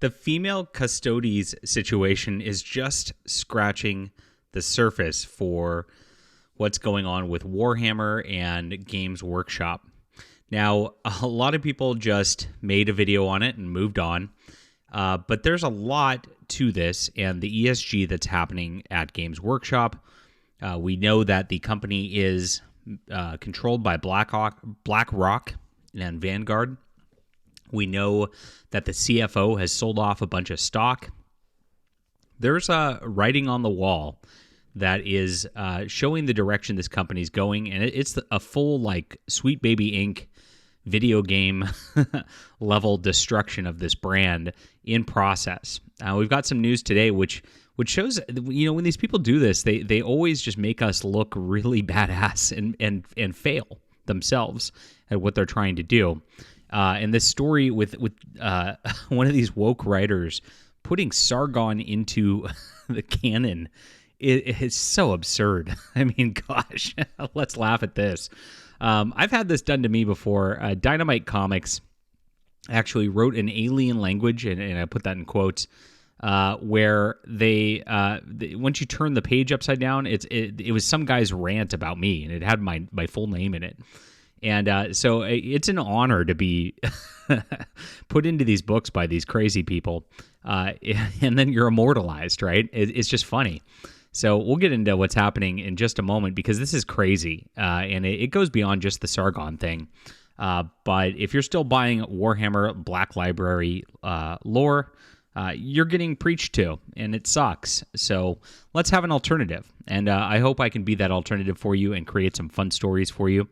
the female custodes situation is just scratching the surface for what's going on with Warhammer and Games Workshop. Now, a lot of people just made a video on it and moved on, but there's a lot to this and the ESG that's happening at Games Workshop. We know that the company is controlled by BlackRock and Vanguard. We know that the CFO has sold off a bunch of stock. There's a writing on the wall that is showing the direction this company's going, and it's a full, like, Sweet Baby Inc. video game level destruction of this brand in process. We've got some news today which shows, you know, when these people do this, they always just make us look really badass and fail themselves at what they're trying to do. And this story with one of these woke writers putting Sargon into the canon, it's so absurd. I mean, gosh, let's laugh at this. I've had this done to me before. Dynamite Comics actually wrote an alien language, and I put that in quotes, where they once you turn the page upside down, it was some guy's rant about me, and it had my full name in it. And so it's an honor to be put into these books by these crazy people, and then you're immortalized, right? It's just funny. So we'll get into what's happening in just a moment, because this is crazy, and it goes beyond just the Sargon thing. But if you're still buying Warhammer Black Library lore, you're getting preached to, and it sucks. So let's have an alternative, and I hope I can be that alternative for you and create some fun stories for you.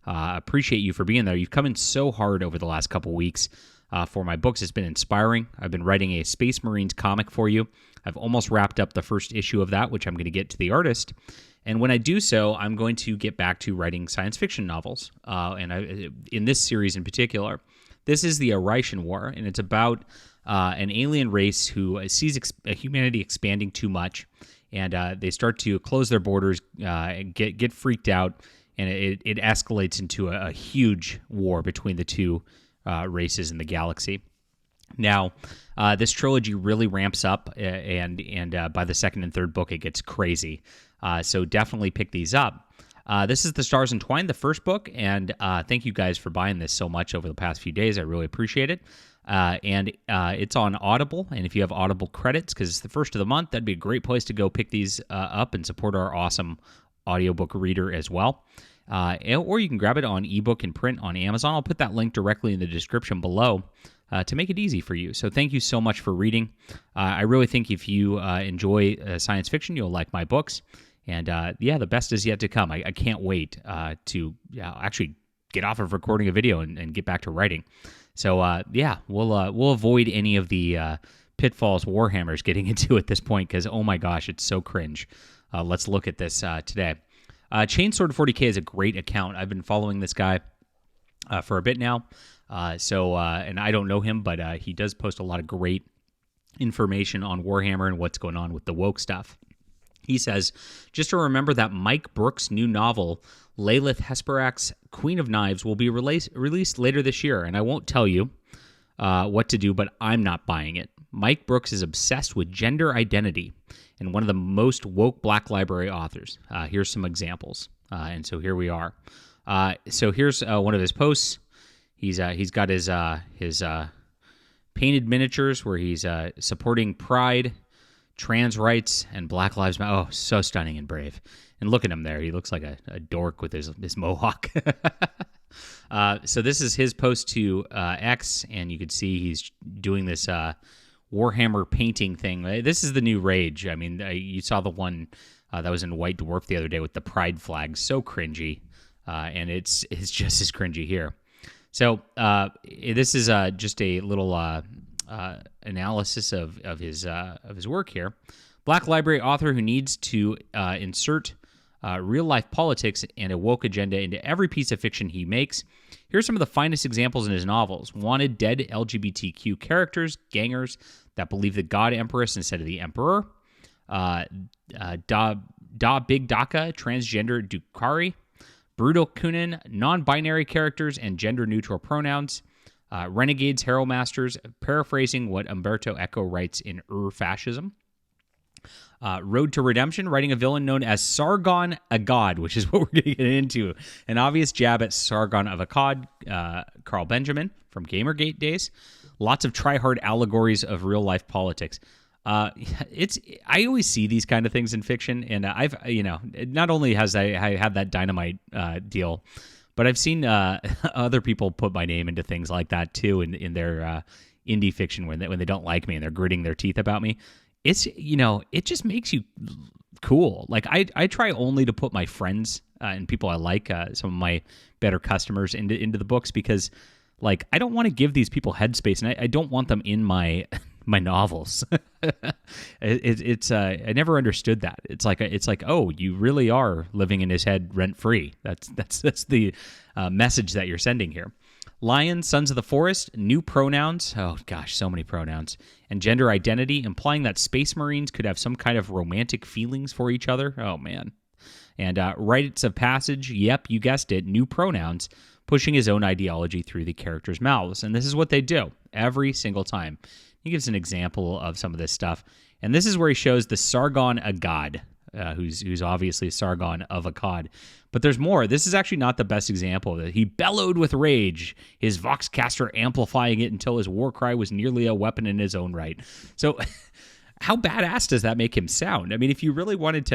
Appreciate you for being there. You've come in so hard over the last couple weeks for my books. It's been inspiring. I've been writing a Space Marines comic for you. I've almost wrapped up the first issue of that, which I'm going to get to the artist. And when I do so, I'm going to get back to writing science fiction novels. In this series in particular, this is the Arroz War, and it's about an alien race who sees humanity expanding too much, and they start to close their borders, get freaked out, and it escalates into a huge war between the two races in the galaxy. Now, this trilogy really ramps up, and by the second and third book, it gets crazy. So definitely pick these up. This is The Stars Entwined, the first book, and thank you guys for buying this so much over the past few days. I really appreciate it. And it's on Audible, and if you have Audible credits, because it's the first of the month, that'd be a great place to go pick these up and support our awesome audiobook reader as well. Or you can grab it on ebook and print on Amazon. I'll put that link directly in the description below to make it easy for you. So thank you so much for reading. I really think if you enjoy science fiction, you'll like my books. And the best is yet to come. I can't wait to actually get off of recording a video and get back to writing. So we'll avoid any of the pitfalls Warhammer's getting into at this point, because oh my gosh, it's so cringe. Let's look at this today. Chainsword 40K is a great account. I've been following this guy for a bit now. And I don't know him, but he does post a lot of great information on Warhammer and what's going on with the woke stuff. He says, just to remember that Mike Brooks' new novel, Lilith Hesperak's Queen of Knives, will be released later this year, and I won't tell you what to do, but I'm not buying it. Mike Brooks is obsessed with gender identity and one of the most woke Black Library authors. Here's some examples, and so here we are. So here's one of his posts. He's got his painted miniatures where he's supporting Pride, trans rights, and Black Lives Matter. Oh, so stunning and brave. And look at him there. He looks like a dork with his mohawk. So this is his post to X, and you can see he's doing this Warhammer painting thing. This is the new rage. I mean, you saw the one that was in White Dwarf the other day with the pride flag. So cringy. And it's just as cringy here. So this is just a little analysis of his work here. Black Library author who needs to insert real-life politics and a woke agenda into every piece of fiction he makes. Here's some of the finest examples in his novels. Wanted dead LGBTQ characters, gangers that believe the God Empress instead of the Emperor. Big Daka, transgender Dukari. Brutal Kunin, non-binary characters and gender-neutral pronouns. Renegades, Hero Masters, paraphrasing what Umberto Eco writes in Fascism. Road to Redemption, writing a villain known as Sargon Akkad, which is what we're going to get into. An obvious jab at Sargon of Akkad, Carl Benjamin from Gamergate days. Lots of try-hard allegories of real-life politics. I always see these kind of things in fiction, and I've, not only has I had that Dynamite deal, but I've seen other people put my name into things like that too in their indie fiction when they don't like me and they're gritting their teeth about me. It's, it just makes you cool. Like I try only to put my friends and people I like, some of my better customers into the books, because like I don't want to give these people headspace, and I don't want them in my novels. I never understood that. It's like, oh, you really are living in his head rent free. That's the message that you're sending here. Lion, Sons of the Forest, new pronouns. Oh gosh, so many pronouns. And gender identity, implying that Space Marines could have some kind of romantic feelings for each other. Oh man. And rites of passage. Yep, you guessed it. New pronouns, pushing his own ideology through the characters' mouths. And this is what they do every single time. He gives an example of some of this stuff. And this is where he shows the Sargon Akkad, who's obviously Sargon of Akkad. But there's more. This is actually not the best example. He bellowed with rage, his Voxcaster amplifying it until his war cry was nearly a weapon in his own right. So how badass does that make him sound? I mean, if you really wanted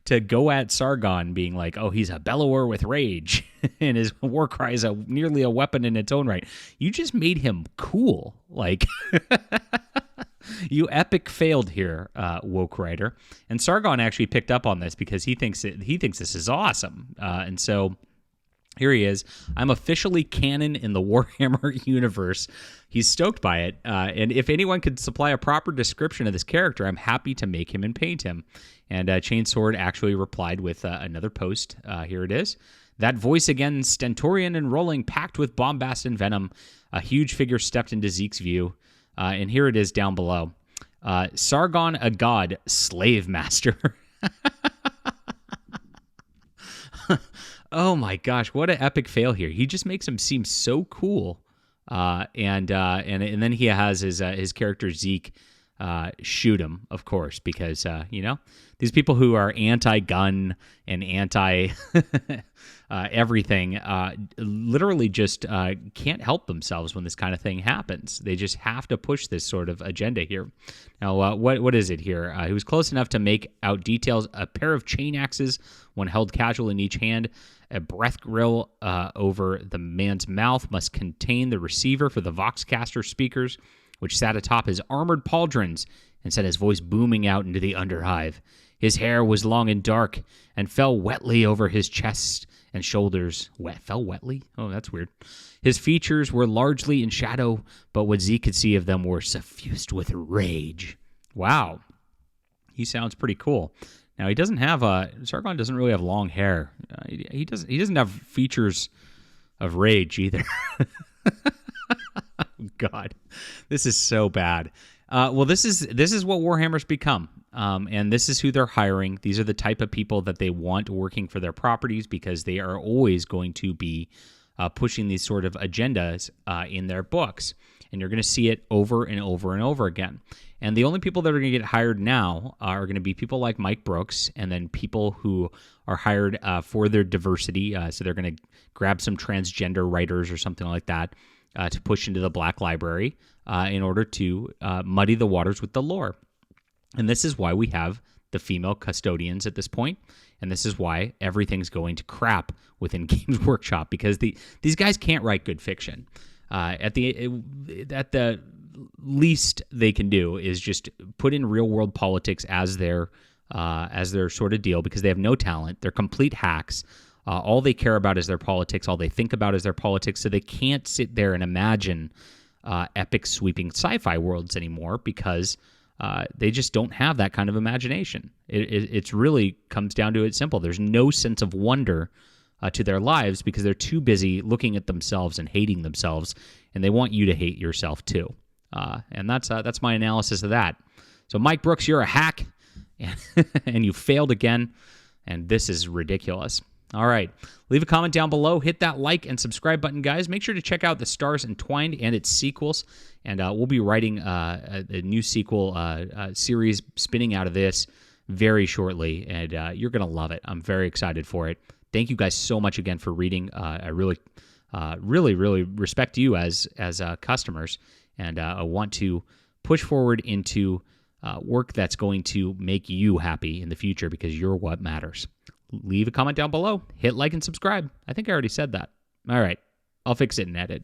to go at Sargon being like, oh, he's a bellower with rage and his war cry is nearly a weapon in its own right, you just made him cool. Like... You epic failed here, woke writer. And Sargon actually picked up on this because he thinks this is awesome. And so here he is. I'm officially canon in the Warhammer universe. He's stoked by it. And if anyone could supply a proper description of this character, I'm happy to make him and paint him. And Chainsword actually replied with another post. Here it is. That voice again, stentorian and rolling, packed with bombast and venom. A huge figure stepped into Zeke's view. And here it is down below. Sargon Akkad, Slave Master. Oh my gosh, what an epic fail here. He just makes him seem so cool. And then he has his character Zeke shoot him, of course, because, these people who are anti-gun and anti everything literally just can't help themselves when this kind of thing happens. They just have to push this sort of agenda here. Now, what is it here? He was close enough to make out details. A pair of chain axes, one held casual in each hand. A breath grill over the man's mouth must contain the receiver for the Voxcaster speakers, which sat atop his armored pauldrons and set his voice booming out into the underhive. His hair was long and dark and fell wetly over his chest and shoulders. Fell wetly? Oh, that's weird. His features were largely in shadow, but what Zeke could see of them were suffused with rage. Wow. He sounds pretty cool. Now, he doesn't have Sargon doesn't really have long hair. He doesn't have features of rage either. God, this is so bad. Well, this is what Warhammer's become, and this is who they're hiring. These are the type of people that they want working for their properties because they are always going to be pushing these sort of agendas in their books, and you're going to see it over and over and over again. And the only people that are going to get hired now are going to be people like Mike Brooks, and then people who are hired for their diversity. So they're going to grab some transgender writers or something like that. To push into the Black Library in order to muddy the waters with the lore. And this is why we have the female custodians at this point, and this is why everything's going to crap within Games Workshop, because these guys can't write good fiction. At the least they can do is just put in real-world politics as their sort of deal, because they have no talent. They're complete hacks. All they care about is their politics. All they think about is their politics. So they can't sit there and imagine epic, sweeping sci-fi worlds anymore because they just don't have that kind of imagination. It's really comes down to it simple. There's no sense of wonder to their lives because they're too busy looking at themselves and hating themselves, and they want you to hate yourself too. And that's my analysis of that. So Mike Brooks, you're a hack, and you failed again, and this is ridiculous. All right. Leave a comment down below. Hit that like and subscribe button, guys. Make sure to check out The Stars Entwined and its sequels. And we'll be writing a new sequel series spinning out of this very shortly. And you're going to love it. I'm very excited for it. Thank you guys so much again for reading. I really respect you as customers. And I want to push forward into work that's going to make you happy in the future because you're what matters. Leave a comment down below. Hit like and subscribe. I think I already said that. All right. I'll fix it and edit.